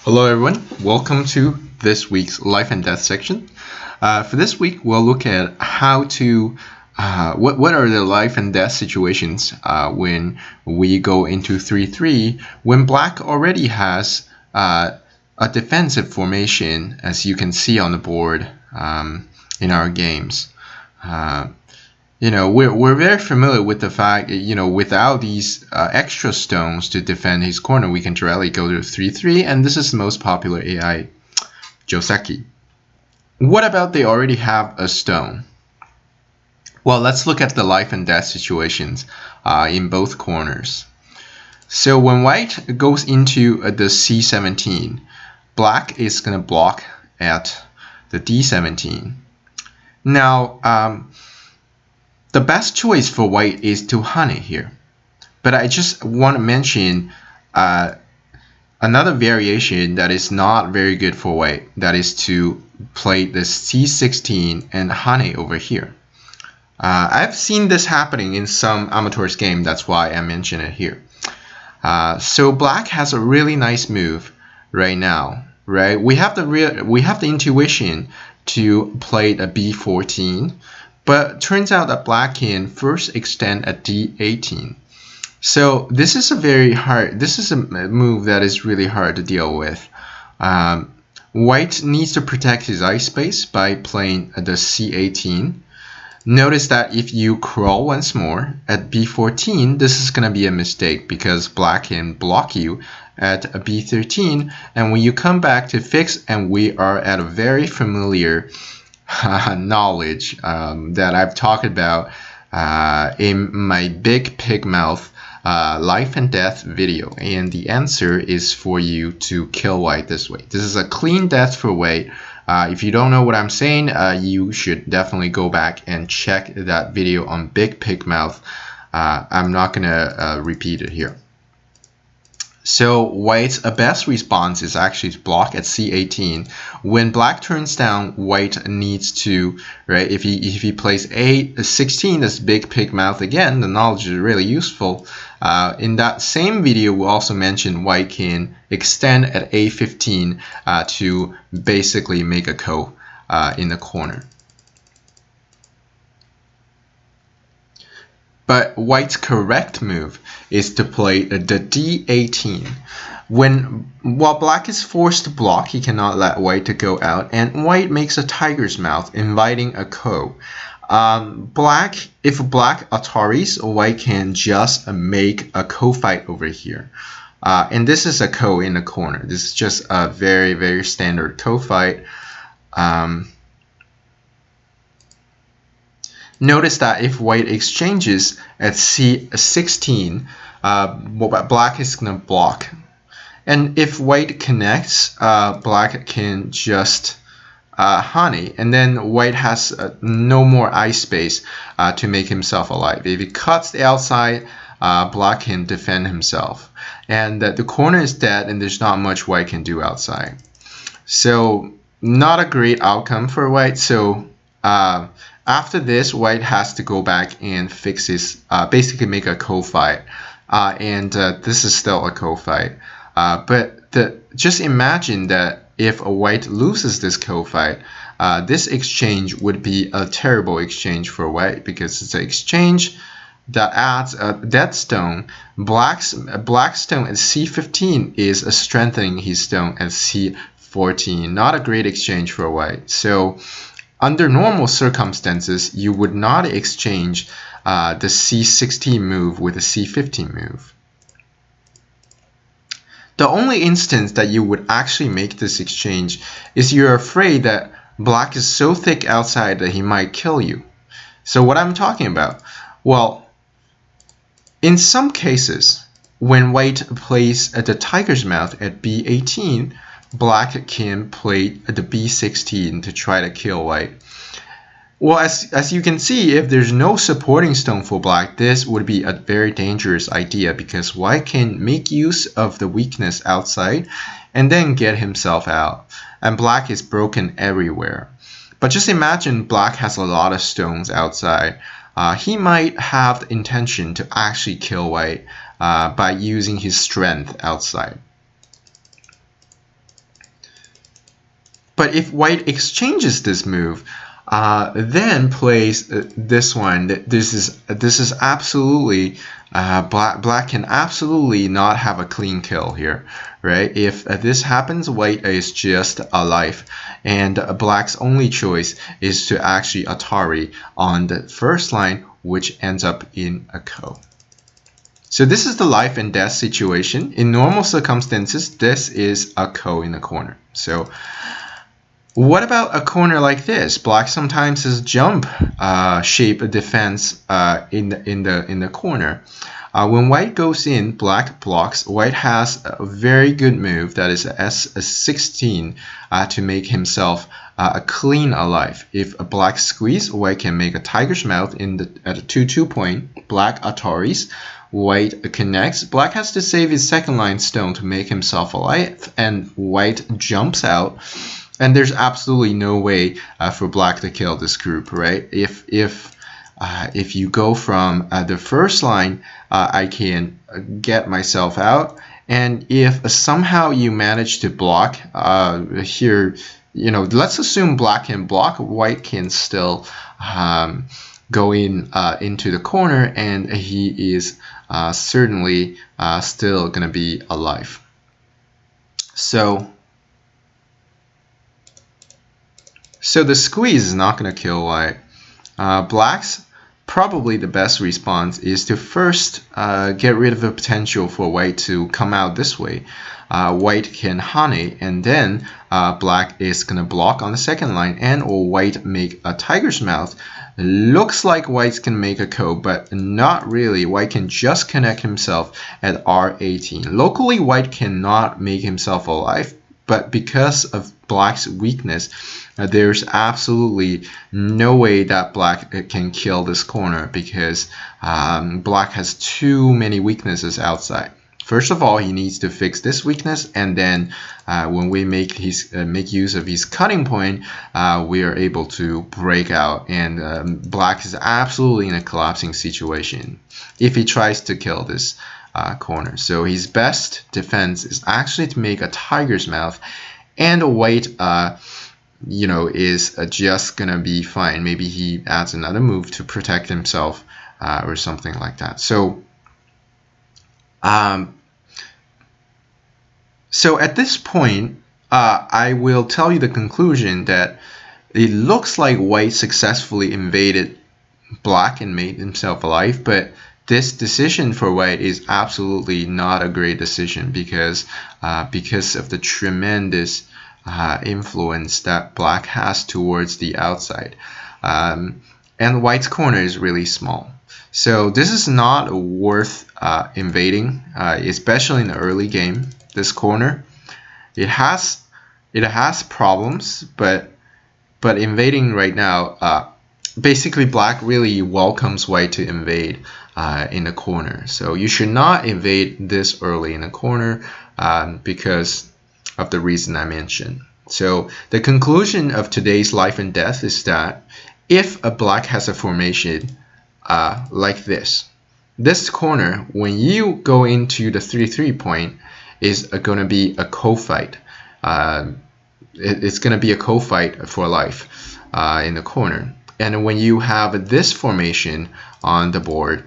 Hello everyone, welcome to this week's life and death section. For this week, we'll look at how to, what are the life and death situations when we go into 3-3, when black already has a defensive formation, as you can see on the board in our games. We're very familiar with the fact, without these extra stones to defend his corner, we can directly go to 3-3, and this is the most popular AI, Joseki. What about they already have a stone? Well, let's look at the life and death situations in both corners. So when white goes into the C17, black is going to block at the D17. Now, the best choice for white is to honey here. But I just want to mention another variation that is not very good for white. That is to play the C16 and honey over here. I've seen this happening in some amateurs game. That's why I mention it here. So black has a really nice move right now. Right? We have the intuition to play a B14. But turns out that black can first extend at D18. So this is a move that is really hard to deal with. White needs to protect his eye space by playing the C18. Notice that if you crawl once more at B14, this is going to be a mistake because black can block you at a B13. And when you come back to fix, and we are at a very familiar knowledge that I've talked about in my big pig mouth life and death video, and the answer is for you to kill white this way. This is a clean death for white. If you don't know what I'm saying, you should definitely go back and check that video on big pig mouth. I'm not gonna repeat it here. So white's best response is actually to block at C18. When black turns down, white needs to, right, if he plays A16, this big pig mouth again, the knowledge is really useful. In that same video, we also mentioned white can extend at A15 to basically make a ko in the corner. But white's correct move is to play the D18. While black is forced to block, he cannot let white to go out, and white makes a tiger's mouth, inviting a ko. If black Ataris, white can just make a ko fight over here. And this is a ko in the corner. This is just a very, very standard ko fight. Notice that if white exchanges at C16, black is going to block. And if white connects, black can just honey. And then white has no more eye space to make himself alive. If he cuts the outside, black can defend himself. And the corner is dead, and there's not much white can do outside. So not a great outcome for white. So after this, white has to go back and fix his, basically make a ko fight. And this is still a ko fight. But just imagine that if a white loses this ko fight, this exchange would be a terrible exchange for white because it's an exchange that adds a dead stone. Black stone at C15 is strengthening his stone at C14. Not a great exchange for white. So under normal circumstances, you would not exchange the C16 move with the C15 move. The only instance that you would actually make this exchange is you're afraid that black is so thick outside that he might kill you. So what I'm talking about? Well, in some cases, when white plays at the tiger's mouth at B18, black can play the B16 to try to kill white. Well, as you can see, if there's no supporting stone for black, this would be a very dangerous idea because white can make use of the weakness outside and then get himself out. And black is broken everywhere. But just imagine black has a lot of stones outside. He might have the intention to actually kill white by using his strength outside. But if white exchanges this move, then plays this one, this is absolutely black can absolutely not have a clean kill here, right? If this happens, white is just alive, and black's only choice is to actually Atari on the first line, which ends up in a ko. So this is the life and death situation. In normal circumstances, this is a ko in the corner. So what about a corner like this? Black sometimes has jump shape defense in the corner. When white goes in, black blocks. White has a very good move, that is a S16, to make himself a clean alive. If a black squeeze, white can make a tiger's mouth at a 2-2 point. Black Ataris. White connects. Black has to save his second line stone to make himself alive, and white jumps out. And there's absolutely no way for black to kill this group, right? If you go from the first line, I can get myself out. And if somehow you manage to block here, let's assume black can block, white can still go into the corner, and he is certainly still going to be alive. So the squeeze is not going to kill white. Black's probably the best response is to first get rid of the potential for white to come out this way. White can Hane, and then black is going to block on the second line, and or white make a tiger's mouth. Looks like white can make a ko, but not really. White can just connect himself at R18. Locally, white cannot make himself alive, but because of black's weakness, there's absolutely no way that black can kill this corner, because black has too many weaknesses outside. First of all, he needs to fix this weakness, and then when we make use of his cutting point, we are able to break out, and black is absolutely in a collapsing situation if he tries to kill this corner. So his best defense is actually to make a tiger's mouth, and white is just gonna be fine. Maybe he adds another move to protect himself or something like that. So at this point, I will tell you the conclusion that it looks like white successfully invaded black and made himself alive, but this decision for white is absolutely not a great decision, because of the tremendous influence that black has towards the outside, and white's corner is really small. So this is not worth invading, especially in the early game. This corner, it has problems, but invading right now, basically black really welcomes white to invade in the corner. So you should not invade this early in the corner because of the reason I mentioned. So the conclusion of today's life and death is that if a black has a formation like this corner, when you go into the 3-3 point, is going to be a co-fight. It's going to be a co-fight for life in the corner. And when you have this formation on the board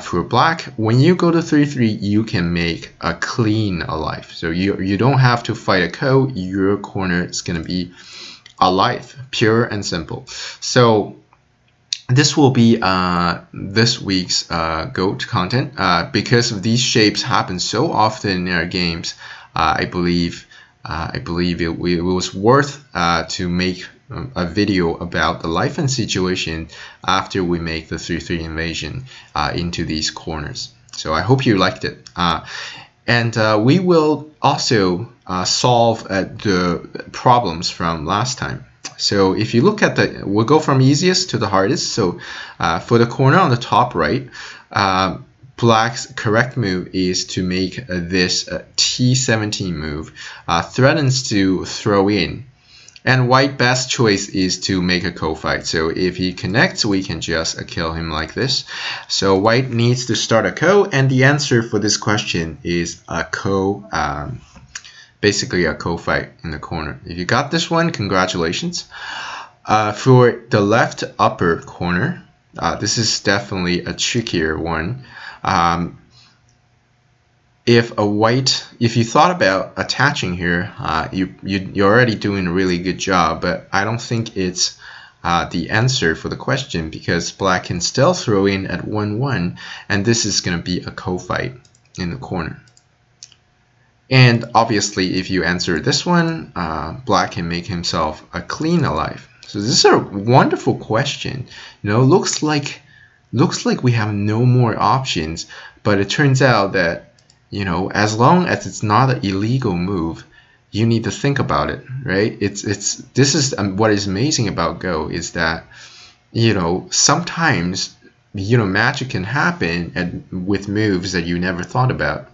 for black, when you go to 3-3, you can make a clean alive. So you don't have to fight a ko. Your corner is going to be alive, pure and simple. So this will be this week's GOAT content. Because of these shapes happen so often in our games, I believe it was worth to make a video about the life and situation after we make the 3-3 invasion into these corners. So I hope you liked it. And we will also solve the problems from last time. So if you look at we'll go from easiest to the hardest. So for the corner on the top right, black's correct move is to make this T17 move, threatens to throw in. And white best choice is to make a ko-fight. So if he connects, we can just kill him like this. So white needs to start a ko, and the answer for this question is a ko basically a co-fight in the corner. If you got this one, congratulations. For the left upper corner, this is definitely a trickier one. If you thought about attaching here, you're already doing a really good job, but I don't think it's the answer for the question, because black can still throw in at 1-1, and this is going to be a co-fight in the corner. And obviously, if you answer this one, black can make himself a queen alive. So this is a wonderful question. Looks like we have no more options, but it turns out that as long as it's not an illegal move, you need to think about it, right? This is what is amazing about Go, is that sometimes magic can happen with moves that you never thought about.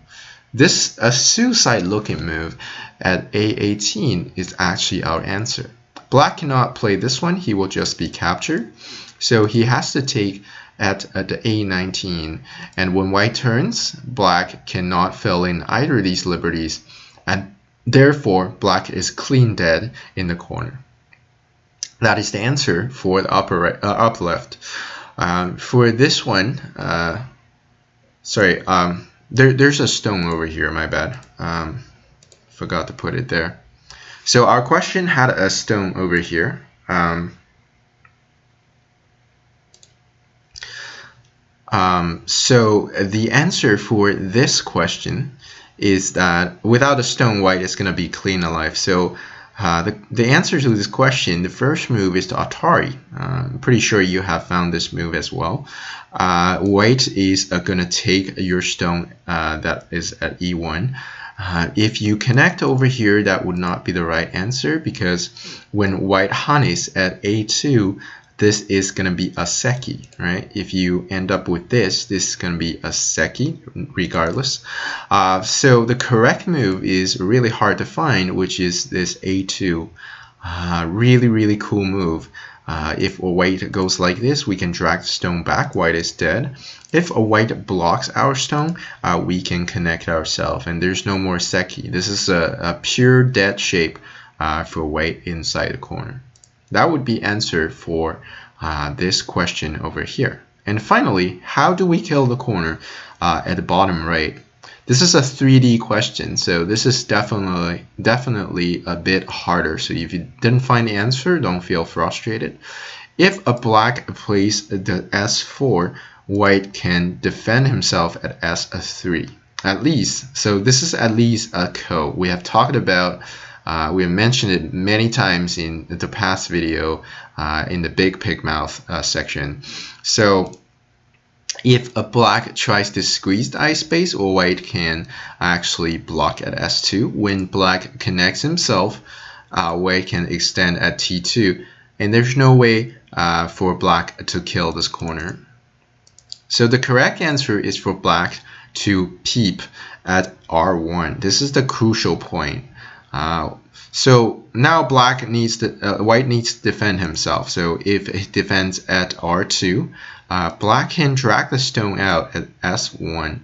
A suicide looking move at A18 is actually our answer. Black cannot play this one, he will just be captured, so he has to take at the A19, and when white turns, black cannot fill in either of these liberties, and therefore black is clean dead in the corner. That is the answer for the up left. For this one, there's a stone over here, my bad. Forgot to put it there. So our question had a stone over here. So the answer for this question is that without a stone, white is going to be clean alive. So the answer to this question, the first move is to Atari. I'm pretty sure you have found this move as well. White is going to take your stone that is at E1. If you connect over here, that would not be the right answer, because when white honeys at A2, this is going to be a seki, right? If you end up with this is going to be a seki regardless. So the correct move is really hard to find, which is this A2. Really cool move. If a white goes like this, we can drag the stone back, white is dead. If a white blocks our stone, we can connect ourselves, and there's no more seki. This is a pure dead shape for white inside the corner. That would be answer for this question over here. And finally, how do we kill the corner at the bottom right? This is a 3D question, so this is definitely a bit harder. So if you didn't find the answer, don't feel frustrated. If a black plays the S4, white can defend himself at S3, at least. So this is at least a ko. We have talked about we have mentioned it many times in the past video in the big pig mouth section. So if a black tries to squeeze the ice space, or white can actually block at S2. When black connects himself, white can extend at T2, and there's no way for black to kill this corner. So the correct answer is for black to peep at R1. This is the crucial point. So now white needs to defend himself. So if he defends at R2, black can drag the stone out at S1.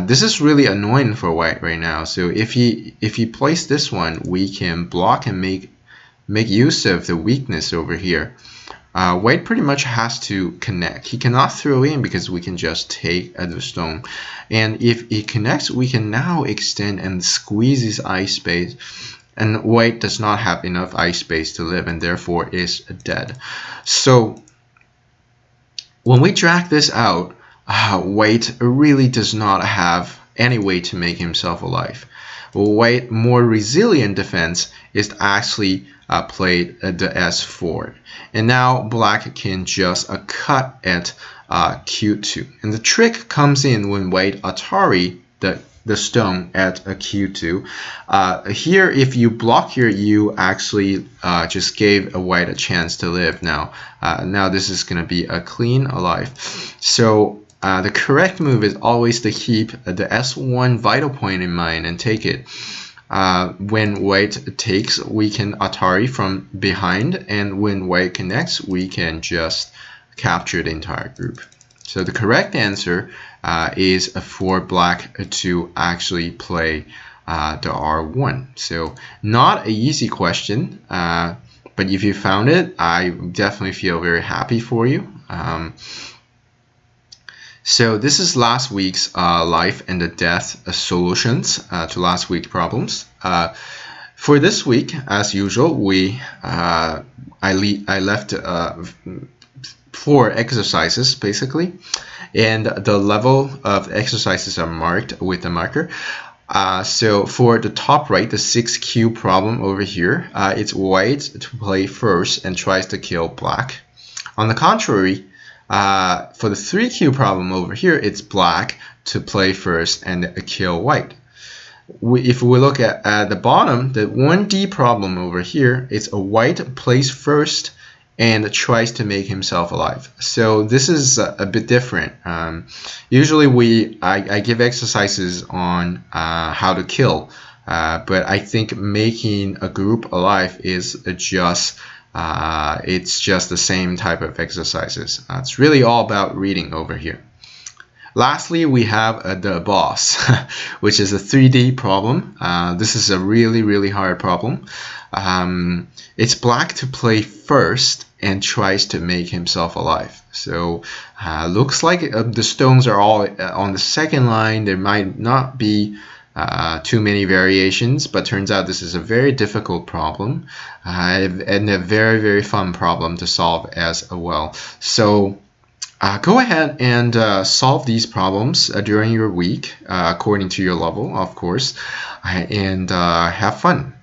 This is really annoying for white right now. So if he plays this one, we can block and make use of the weakness over here. White pretty much has to connect. He cannot throw in because we can just take the stone. And if he connects, we can now extend and squeeze his ice space. And white does not have enough ice space to live, and therefore is dead. So when we drag this out, white really does not have any way to make himself alive. White more resilient defense is actually played at the S4, and now black can just cut at Q2. And the trick comes in when white Atari the stone at a Q2. Here, if you block here, you actually just gave a white a chance to live. Now this is going to be a clean alive. So the correct move is always to keep the S1 vital point in mind and take it. When white takes, we can Atari from behind, and when white connects, we can just capture the entire group. So the correct answer is for black to actually play the R1. So not an easy question, but if you found it, I definitely feel very happy for you. So this is last week's life and the death solutions to last week's problems. For this week, as usual, I left 4 exercises basically, and the level of exercises are marked with a marker. So for the top right, the 6Q problem over here, it's white to play first and tries to kill black. On the contrary, for the 3Q problem over here, it's black to play first and kill white. If we look at the bottom, the 1D problem over here, it's a white plays first and tries to make himself alive. So this is a bit different. Usually I give exercises on how to kill, but I think making a group alive is it's just the same type of exercises. It's really all about reading over here. Lastly, we have the boss, which is a 3D problem. This is a really hard problem. It's black to play first and tries to make himself alive. So looks like the stones are all on the second line. There might not be too many variations, but turns out this is a very difficult problem and a very fun problem to solve as well. So go ahead and solve these problems during your week, according to your level, of course, and have fun.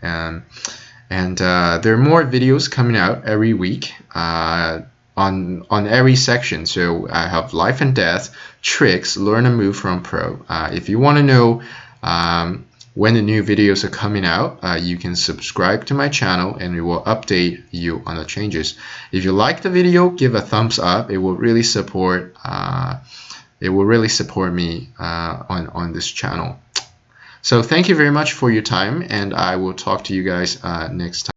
And there are more videos coming out every week on every section. So I have life and death, tricks, learn a move from pro. If you want to know when the new videos are coming out, you can subscribe to my channel and it will update you on the changes. If you like the video, give a thumbs up. It will really support me on this channel. So thank you very much for your time, and I will talk to you guys next time.